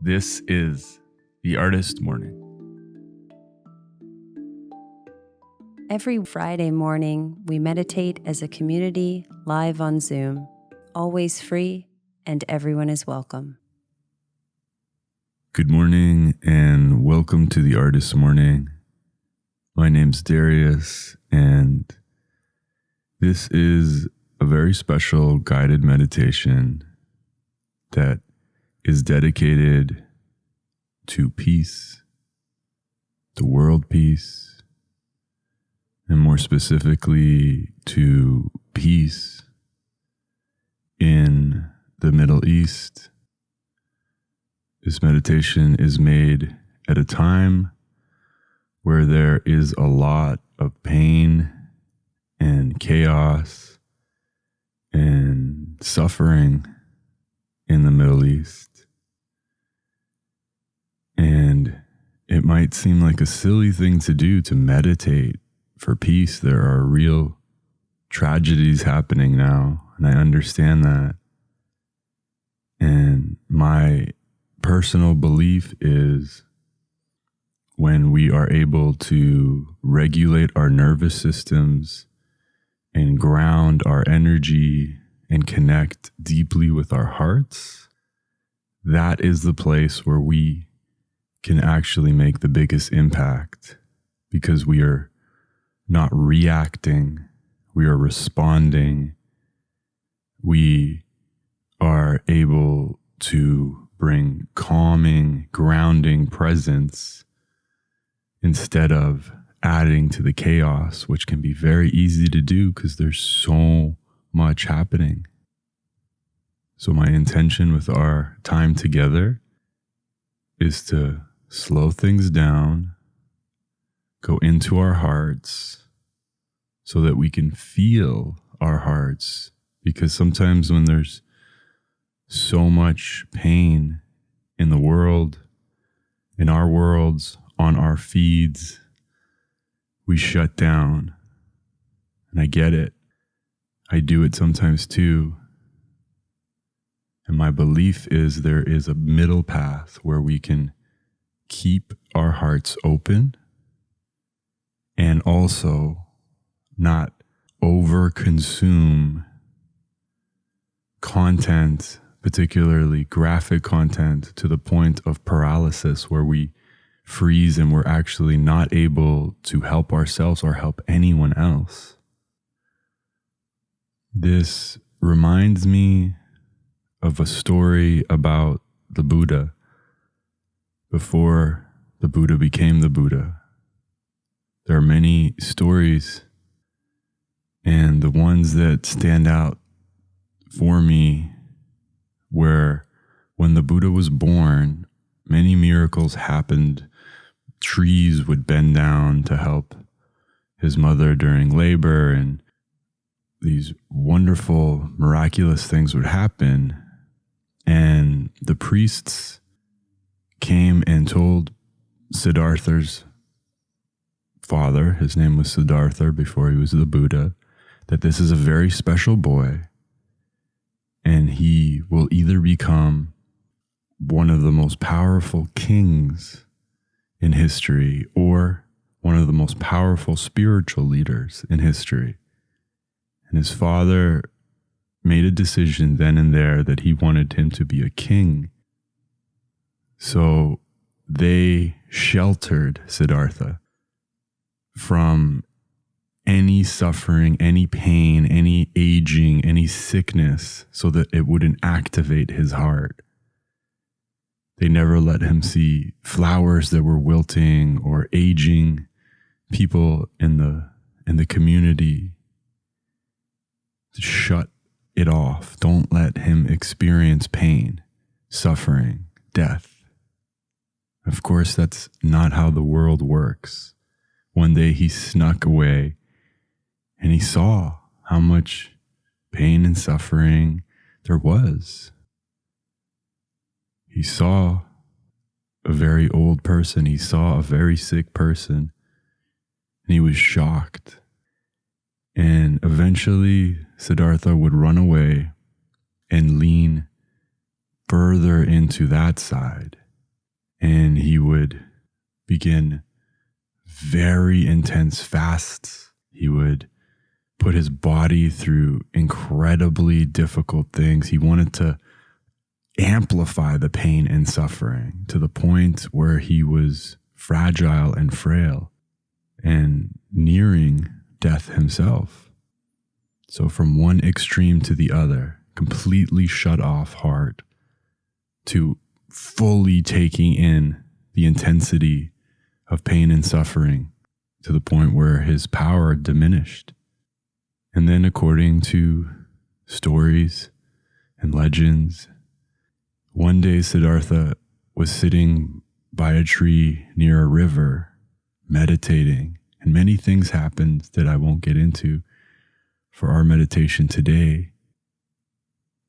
This is the Artist Morning. Every Friday morning, we meditate as a community live on Zoom, always free, and everyone is welcome. Good morning and welcome to the Artist Morning. My name's Darius, and this is a very special guided meditation that is dedicated to peace, to world peace, and more specifically to peace in the Middle East. This meditation is made at a time where there is a lot of pain and chaos and suffering in the Middle East. And it might seem like a silly thing to do to meditate for peace. There are real tragedies happening now, and I understand that. And my personal belief is when we are able to regulate our nervous systems and ground our energy and connect deeply with our hearts, that is the place where we can actually make the biggest impact, because we are not reacting, we are responding. We are able to bring calming, grounding presence instead of adding to the chaos, which can be very easy to do because there's so much happening. So my intention with our time together is to slow things down, go into our hearts so that we can feel our hearts. Because sometimes when there's so much pain in the world, in our worlds, on our feeds, we shut down. And I get it. I do it sometimes too. And my belief is there is a middle path where we can keep our hearts open and also not over-consume content, particularly graphic content, to the point of paralysis where we freeze and we're actually not able to help ourselves or help anyone else. This reminds me of a story about the Buddha before the Buddha became the Buddha. There are many stories, and the ones that stand out for me where when the Buddha was born, many miracles happened. Trees would bend down to help his mother during labor, and these wonderful, miraculous things would happen. And the priests came and told Siddhartha's father, his name was Siddhartha before he was the Buddha, that this is a very special boy, and he will either become one of the most powerful kings in history or one of the most powerful spiritual leaders in history. And his father made a decision then and there that he wanted him to be a king. So they sheltered Siddhartha from any suffering, any pain, any aging, any sickness, so that it wouldn't activate his heart. They never let him see flowers that were wilting or aging people in the community. Shut it off. Don't let him experience pain, suffering, death. Of course, that's not how the world works. One day he snuck away and he saw how much pain and suffering there was. He saw a very old person. He saw a very sick person, and he was shocked. And eventually, Siddhartha would run away and lean further into that side. and he would begin very intense fasts. He would put his body through incredibly difficult things. He wanted to amplify the pain and suffering to the point where he was fragile and frail and nearing death himself. So from one extreme to the other, completely shut off heart, to fully taking in the intensity of pain and suffering to the point where his power diminished. And then, according to stories and legends, one day Siddhartha was sitting by a tree near a river, meditating, and many things happened that I won't get into for our meditation today.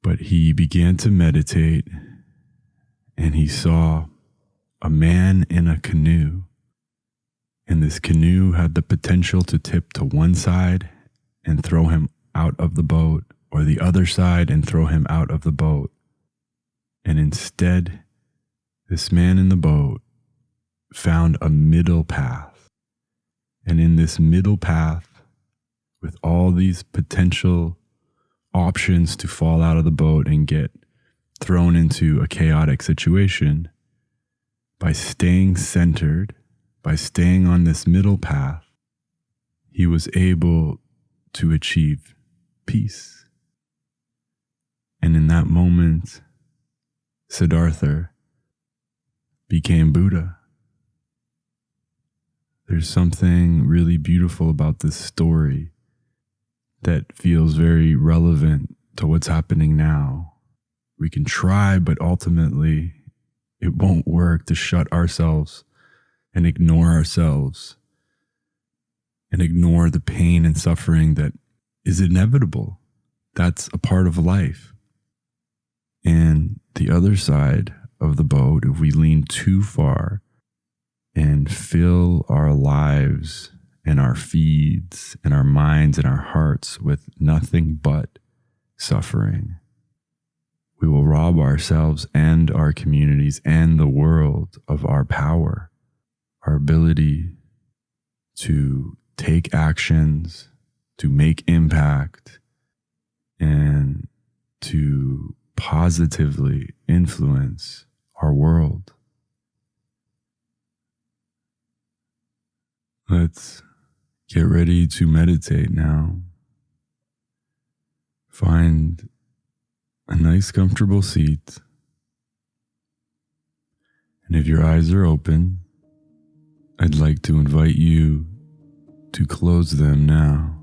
But he began to meditate, and he saw a man in a canoe. And this canoe had the potential to tip to one side and throw him out of the boat, or the other side and throw him out of the boat. And instead, this man in the boat found a middle path. And in this middle path, with all these potential options to fall out of the boat and get thrown into a chaotic situation, by staying centered, by staying on this middle path, he was able to achieve peace. And in that moment, Siddhartha became Buddha. There's something really beautiful about this story that feels very relevant to what's happening now. We can try, but ultimately it won't work to shut ourselves and ignore ourselves and ignore the pain and suffering that is inevitable. That's a part of life. And the other side of the boat, if we lean too far and fill our lives and our feeds and our minds and our hearts with nothing but suffering, we will rob ourselves and our communities and the world of our power, our ability to take actions, to make impact, and to positively influence our world. Let's get ready to meditate now. Find a nice comfortable seat. And if your eyes are open, I'd like to invite you to close them now.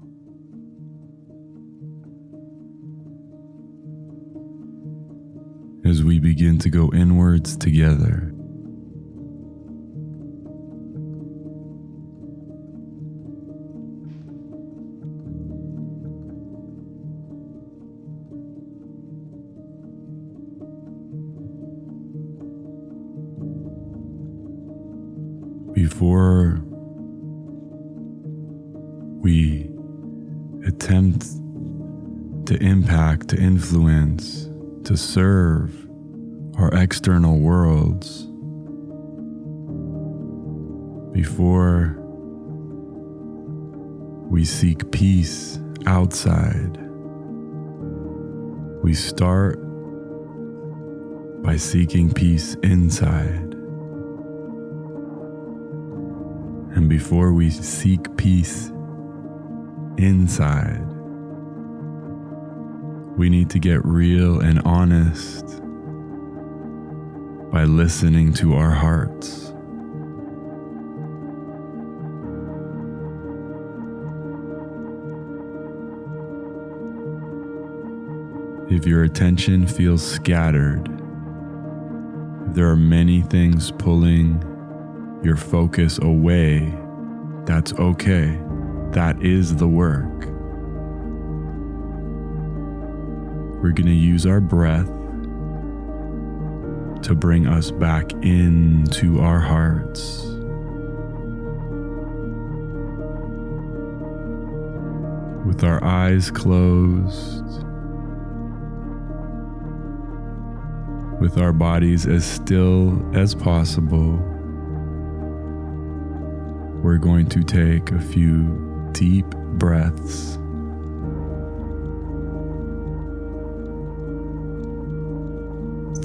As we begin to go inwards together, before we attempt to impact, to influence, to serve our external worlds, before we seek peace outside, we start by seeking peace inside. And before we seek peace inside, we need to get real and honest by listening to our hearts. If your attention feels scattered, if there are many things pulling your focus away, that's okay. That is the work. We're going to use our breath to bring us back into our hearts. With our eyes closed with our bodies as still as possible, we're going to take a few deep breaths.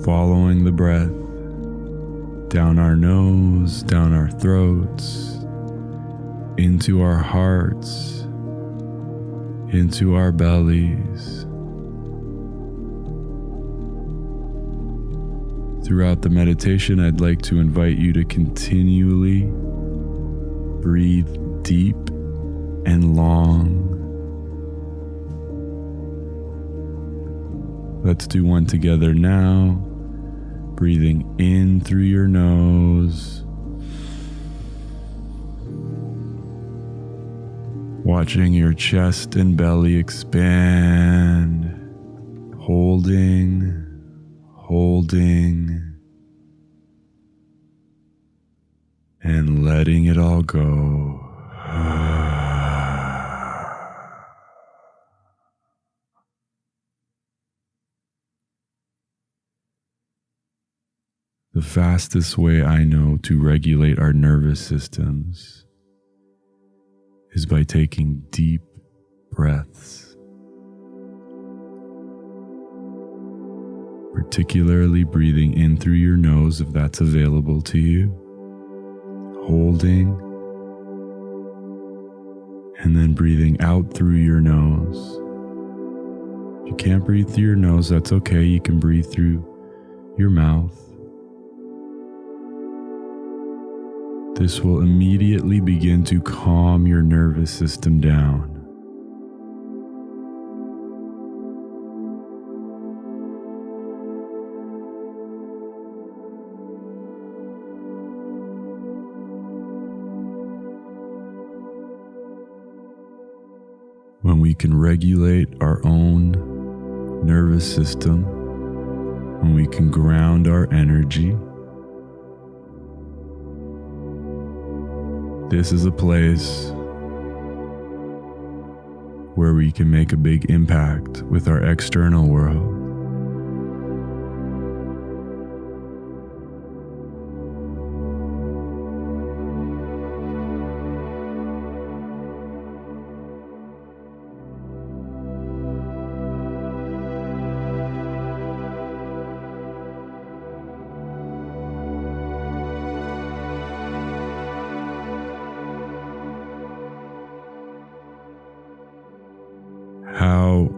Following the breath down our nose, down our throats, into our hearts, into our bellies. Throughout the meditation, I'd like to invite you to continually breathe deep and long. Let's do one together now. Breathing in through your nose. Watching your chest and belly expand. Holding. And letting it all go. The fastest way I know to regulate our nervous systems is by taking deep breaths, particularly breathing in through your nose if that's available to you, holding, and then breathing out through your nose. If you can't breathe through your nose, that's okay. You can breathe through your mouth. This will immediately begin to calm your nervous system down. When we can regulate our own nervous system, when we can ground our energy, this is a place where we can make a big impact with our external world. How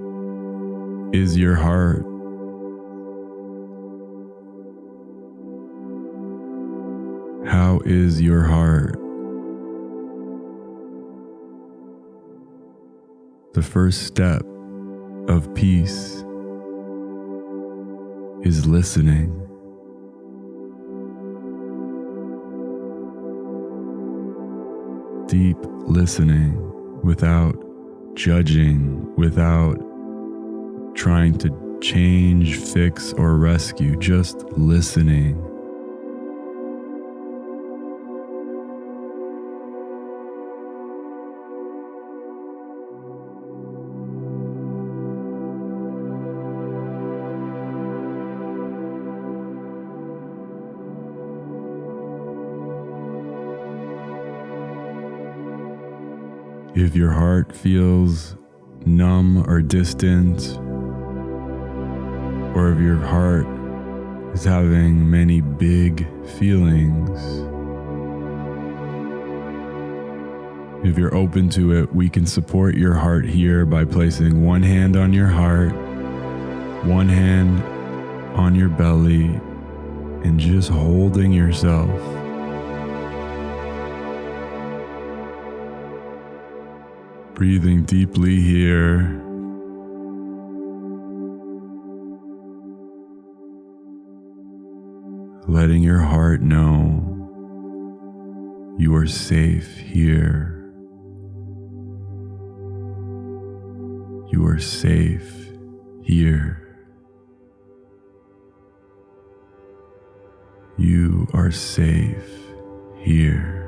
is your heart? How is your heart? The first step of peace is listening. Deep listening without judging, without trying to change, fix, or rescue, just listening. If your heart feels numb or distant, or if your heart is having many big feelings, if you're open to it, we can support your heart here by placing one hand on your heart, one hand on your belly, and just holding yourself. Breathing deeply here. Letting your heart know you are safe here. You are safe here. You are safe here.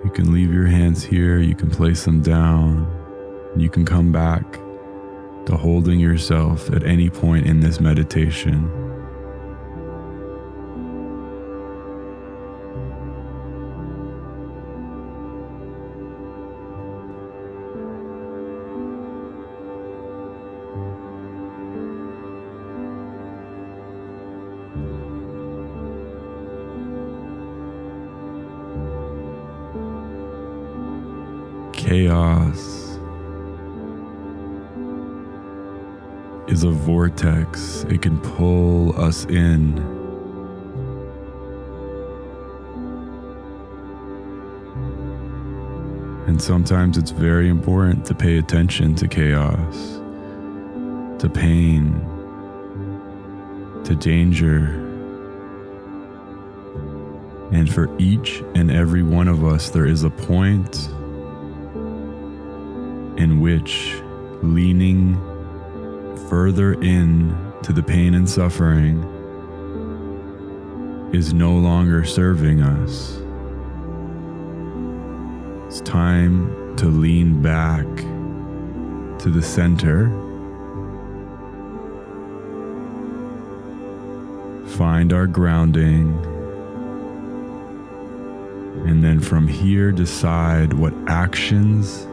You can leave your hands here, you can place them down, You can come back to holding yourself at any point in this meditation. Chaos is a vortex. It can pull us in. And sometimes it's very important to pay attention to chaos, to pain, to danger. And for each and every one of us, there is a point in which leaning further in to the pain and suffering is no longer serving us. It's time to lean back to the center, find our grounding, and then from here decide what actions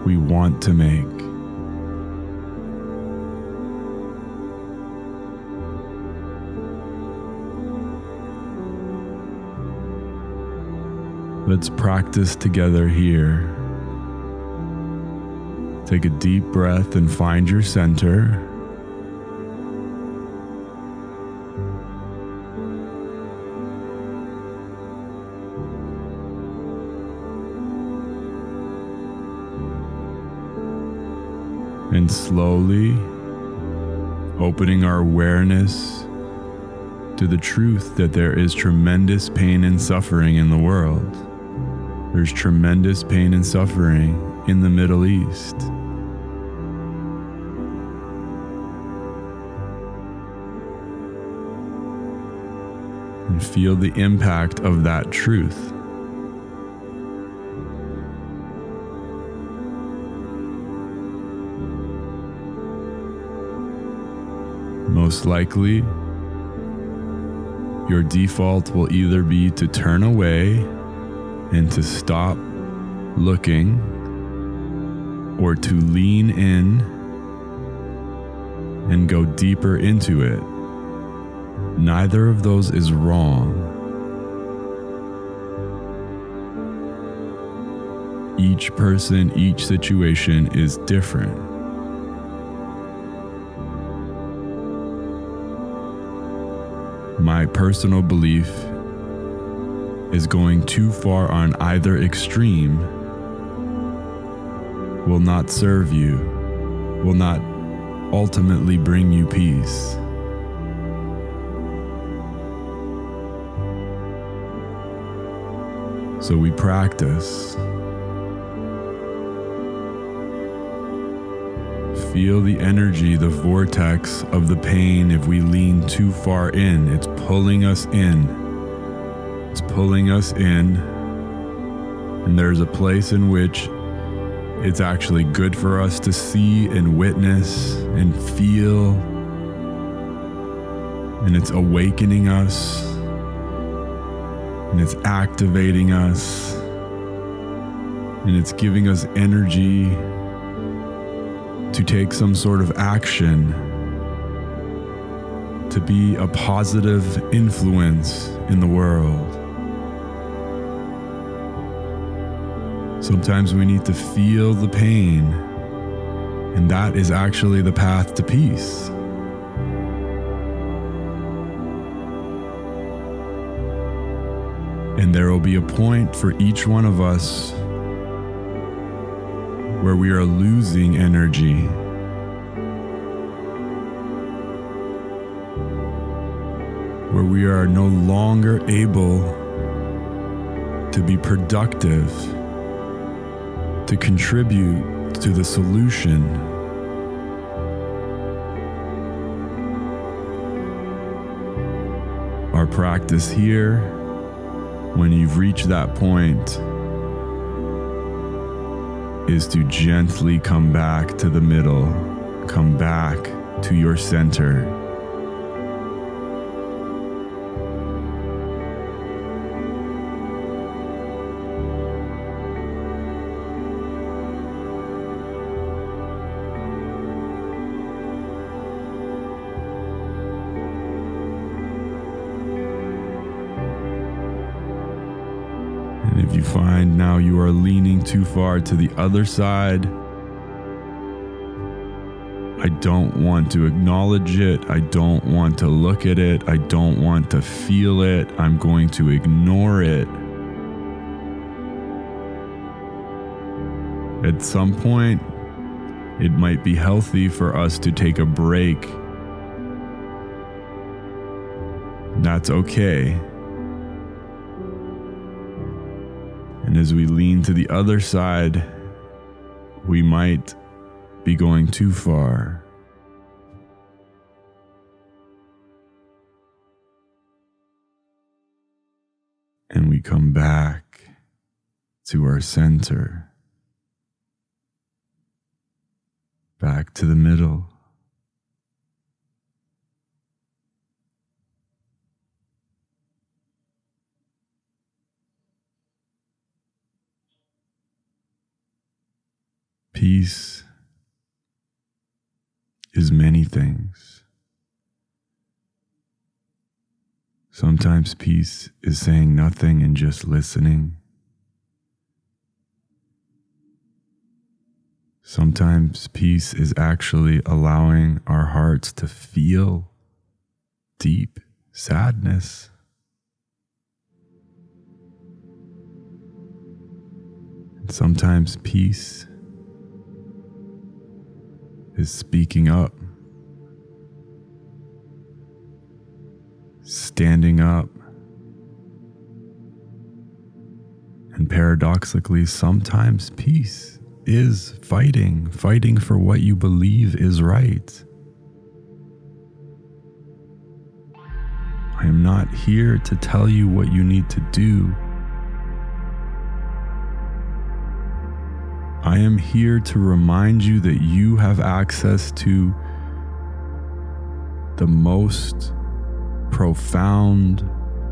we want to make. Let's practice together here. Take a deep breath and find your center. And slowly opening our awareness to the truth that there is tremendous pain and suffering in the world. There's tremendous pain and suffering in the Middle East. And feel the impact of that truth. Most likely, your default will either be to turn away and to stop looking, or to lean in and go deeper into it. Neither of those is wrong. Each person, each situation is different. My personal belief is going too far on either extreme will not serve you, will not ultimately bring you peace. So we practice. Feel the energy, the vortex of the pain. If we lean too far in, it's pulling us in. It's pulling us in. And there's a place in which it's actually good for us to see and witness and feel. And it's awakening us. And it's activating us. And it's giving us energy to take some sort of action, to be a positive influence in the world. Sometimes we need to feel the pain, and that is actually the path to peace. And there will be a point for each one of us where we are losing energy, where we are no longer able to be productive, to contribute to the solution. Our practice here, when you've reached that point, is to gently come back to the middle, come back to your center. And if you find now you are leaning too far to the other side, I don't want to acknowledge it. I don't want to look at it. I don't want to feel it. I'm going to ignore it. At some point, it might be healthy for us to take a break. That's okay. And as we lean to the other side, we might be going too far. And we come back to our center, back to the middle. Peace is many things. Sometimes peace is saying nothing and just listening. Sometimes peace is actually allowing our hearts to feel deep sadness. And sometimes peace is speaking up, standing up, and paradoxically, sometimes peace is fighting for what you believe is right. I am not here to tell you what you need to do. I am here to remind you that you have access to the most profound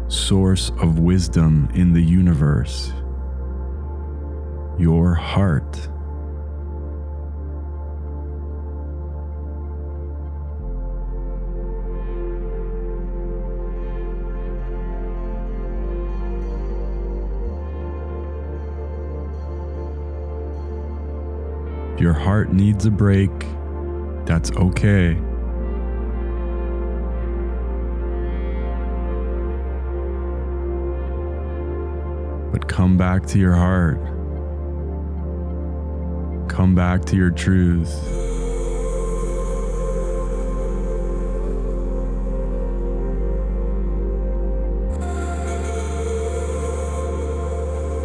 source of wisdom in the universe, your heart. If your heart needs a break, that's okay. But come back to your heart. Come back to your truth.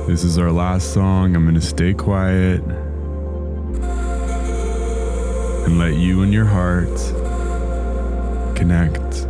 This is our last song. I'm going to stay quiet and let you and your heart connect.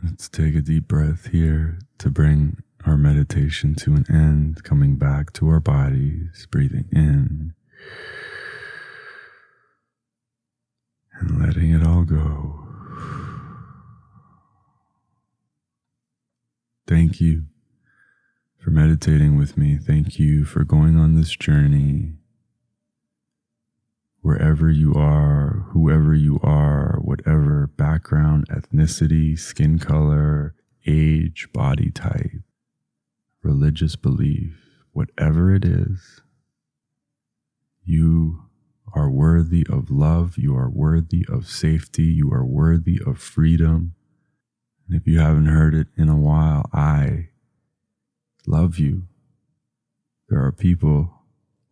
Let's take a deep breath here to bring our meditation to an end, coming back to our bodies, breathing in and letting it all go. Thank you for meditating with me. Thank you for going on this journey. Wherever you are, whoever you are, whatever background, ethnicity, skin color, age, body type, religious belief, whatever it is, you are worthy of love. You are worthy of safety. You are worthy of freedom. And if you haven't heard it in a while, I love you. There are people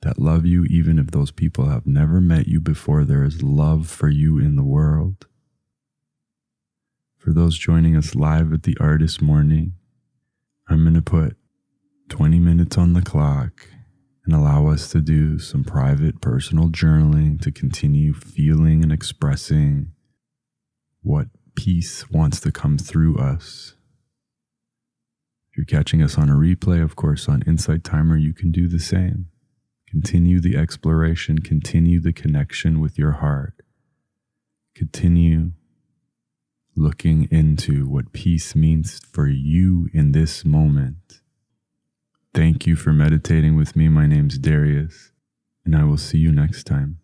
that love you even if those people have never met you before. There is love for you in the world. For those joining us live at the Artist Morning, I'm going to put 20 minutes on the clock and allow us to do some private personal journaling to continue feeling and expressing what peace wants to come through us. If you're catching us on a replay, of course, on Insight Timer, you can do the same. Continue the exploration, continue the connection with your heart. Continue looking into what peace means for you in this moment. Thank you for meditating with me. My name's Darius, and I will see you next time.